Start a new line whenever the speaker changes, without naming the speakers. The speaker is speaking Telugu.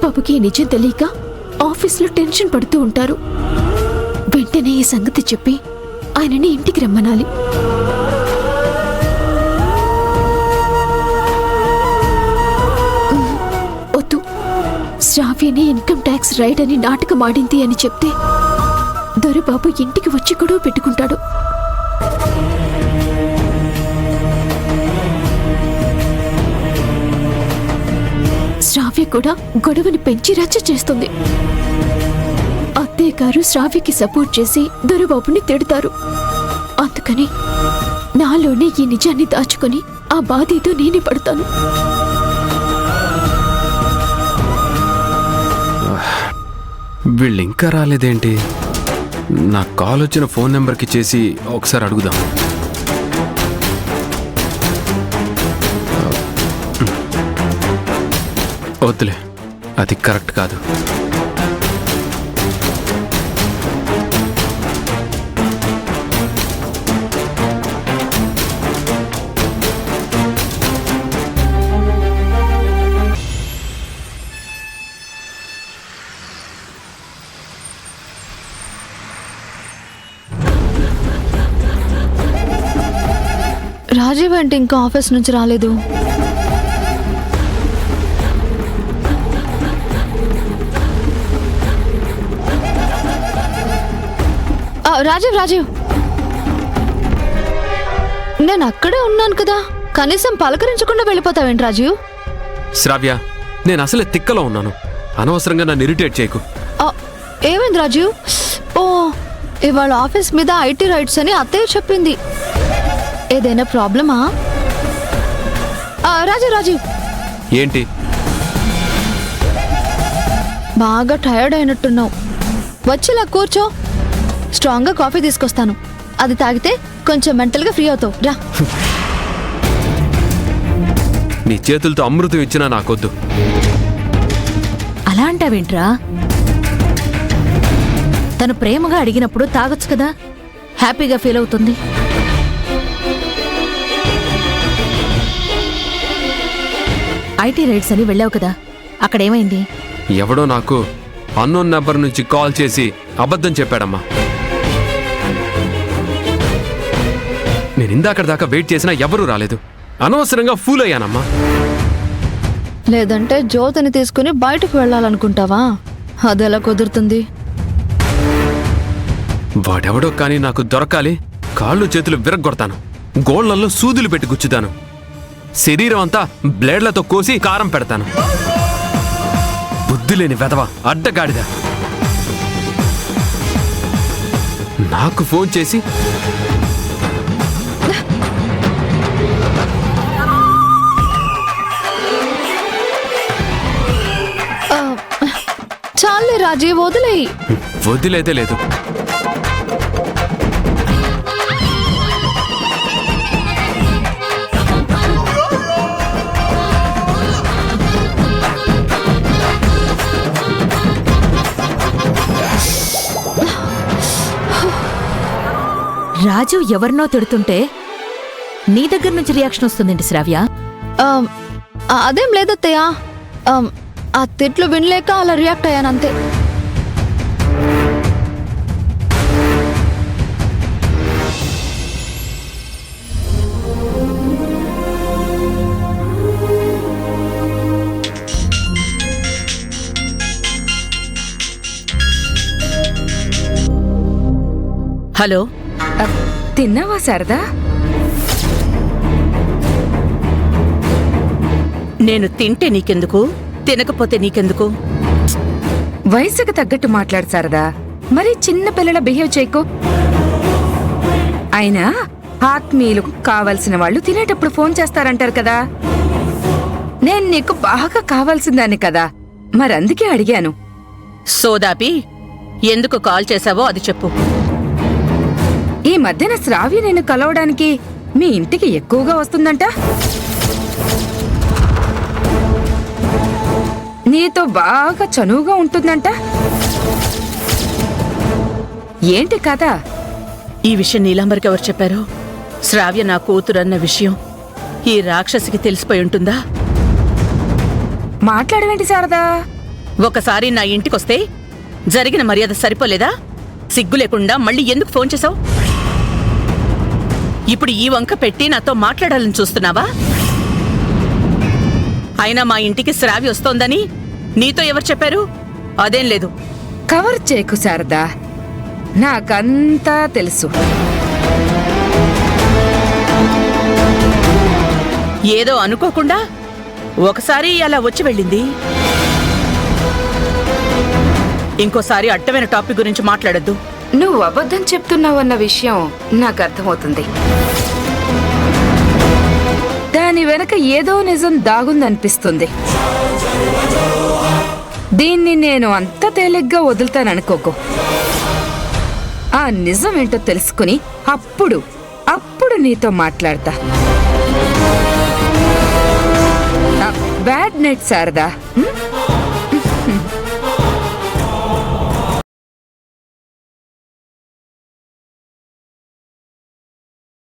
దొరబాబుకి ఈ నిజం తెలియక ఆఫీస్లో టెన్షన్ పడుతూ ఉంటారు. వెంటనే ఈ సంగతి చెప్పి ఆయనని ఇంటికి రమ్మనాలి. వద్దు, శ్రావ్యని ఇన్కమ్ ట్యాక్స్ రైడ్ అని నాటకం ఆడింది అని చెప్తే దొరబాబు ఇంటికి వచ్చి గొడవ పెట్టుకుంటాడు. శ్రావ్య కూడా గొడవని పెంచి రచ్చ చేస్తుంది. అత్తయ్య గారు శ్రావ్యకి సపోర్ట్ చేసి దొరబాబుని తిడతారు. అందుకని నాలోనే ఈ నిజాన్ని దాచుకొని ఆ బాధతో నేనే పడతాను.
వీళ్ళు ఇంకా రాలేదేంటి? నా కాల్ వచ్చిన ఫోన్ నెంబర్కి చేసి ఒకసారి అడుగుదాం. వద్దులే, అది కరెక్ట్ కాదు.
రాజీవ్ అంటే ఇంకా ఆఫీస్ నుంచి రాలేదు. రాజీవ్ నేను అక్కడే ఉన్నాను కదా, కనీసం పలకరించకుండా వెళ్ళిపోతావేంటి రాజీవ్?
శ్రావ్య, నేను అసలే తిక్కలో ఉన్నాను. అనవసరంగా నన్ను ఇరిటేట్ చేయకు.
ఏమైంది రాజీవ్? ఓ, ఇవాళ ఆఫీస్ మీద ఐటీ రైట్స్ అని అత్తయ్య చెప్పింది. ఏదైనా ప్రాబ్లమా? రాజీవ్
ఏంటి?
బాగా టైర్డ్ అయినట్టున్నావు. వచ్చిలా కూర్చో, స్ట్రాంగ్గా కాఫీ తీసుకొస్తాను. అది తాగితే కొంచెం మెంటల్గా ఫ్రీ అవుతావు. రా.
నీ చేతులతో అమృతం ఇచ్చినా నాకొద్దు.
అలా అంటావేంట్రా? తను ప్రేమగా అడిగినప్పుడు తాగొచ్చు కదా, హ్యాపీగా ఫీల్ అవుతుంది. ఐటీ రైడ్స్ అని వెళ్ళావు కదా, అక్కడేమైంది?
ఎవడో నాకు అన్నోన్ నెంబర్ నుంచి కాల్ చేసి అబద్ధం చెప్పాడమ్మా. నేను ఇందాకటి దాకా వెయిట్ చేసినా ఎవరూ రాలేదు. అనవసరంగా ఫూల్ అయ్యానమ్మా.
లేదంటే జ్యోతిని తీసుకుని బయటకు వెళ్ళాలనుకుంటావా? అదెలా కుదురుతుంది?
వాడెవడో కానీ నాకు దొరకాలి. కాళ్ళు చేతులు విరగ్గొడతాను, గోళ్లలో సూదులు పెట్టి గుచ్చుతాను, శరీరం అంతా బ్లేడ్లతో కోసి కారం పెడతాను. బుద్ధిలేని వెధవ, అడ్డగాడిద. నాకు ఫోన్ చేసి
చాలే రాజీవ్, వదిలేయి.
వదిలేదే లేదు.
రాజు ఎవరినో తిడుతుంటే నీ దగ్గర నుంచి రియాక్షన్ వస్తుందేంటి శ్రావ్య?
అదేం లేదత్తయ్య, ఆ తిట్లు వినలేక అలా రియాక్ట్ అయ్యానంతే.
హలో,
తిన్నావా శారదా?
నేను తింటే నీకెందుకు, తినకపోతే నీకెందుకు?
వయసుకు తగ్గట్టు మాట్లాడు శారదా, మరి చిన్న పిల్లల బిహేవ్ చేయకు. అయినా ఆత్మీయులకు కావలసిన వాళ్ళు తినేటప్పుడు ఫోన్ చేస్తారంటారు కదా. నేను నీకు బాగా కావాల్సిందాన్ని కదా, మరందుకే అడిగాను.
సోదాపి, ఎందుకు కాల్ చేశావో అది చెప్పు.
ఈ మధ్యన శ్రావ్య నేను కలవడానికి మీ ఇంటికి ఎక్కువగా వస్తుందంట. నీతో బాగా చనువుగా ఉంటుందంట. ఏంటి కథ?
ఈ విషయం నీలాంబర్కి ఎవరు చెప్పారు? శ్రావ్య నా కూతురన్న విషయం ఈ రాక్షసికి తెలిసిపోయి ఉంటుందా?
మాట్లాడవేంటి శారదా?
ఒకసారి నా ఇంటికొస్తే జరిగిన మర్యాద సరిపోలేదా? సిగ్గు లేకుండా మళ్ళీ ఎందుకు ఫోన్ చేశావు? ఇప్పుడు ఈ వంక పెట్టి నాతో మాట్లాడాలని చూస్తున్నావా? అయినా మా ఇంటికి శ్రావ్య వస్తోందని నీతో ఎవరు చెప్పారు? అదేం లేదు.
కవర్ చేయకు శారదా, నాకంతా తెలుసు.
ఏదో అనుకోకుండా ఒకసారి అలా వచ్చి వెళ్ళింది. ఇంకోసారి అడ్డమైన టాపిక్ గురించి మాట్లాడొద్దు.
నువ్వు అబద్ధం చెప్తున్నావన్న విషయం నాకు అర్థమవుతుంది. దాని వెనక ఏదో నిజం దాగుందనిపిస్తుంది. దీన్ని నేను అంత తేలిగ్గా వదులుతాననుకోకు. ఆ నిజం ఏంటో తెలుసుకుని అప్పుడు నీతో మాట్లాడతా. Bad night Sharada.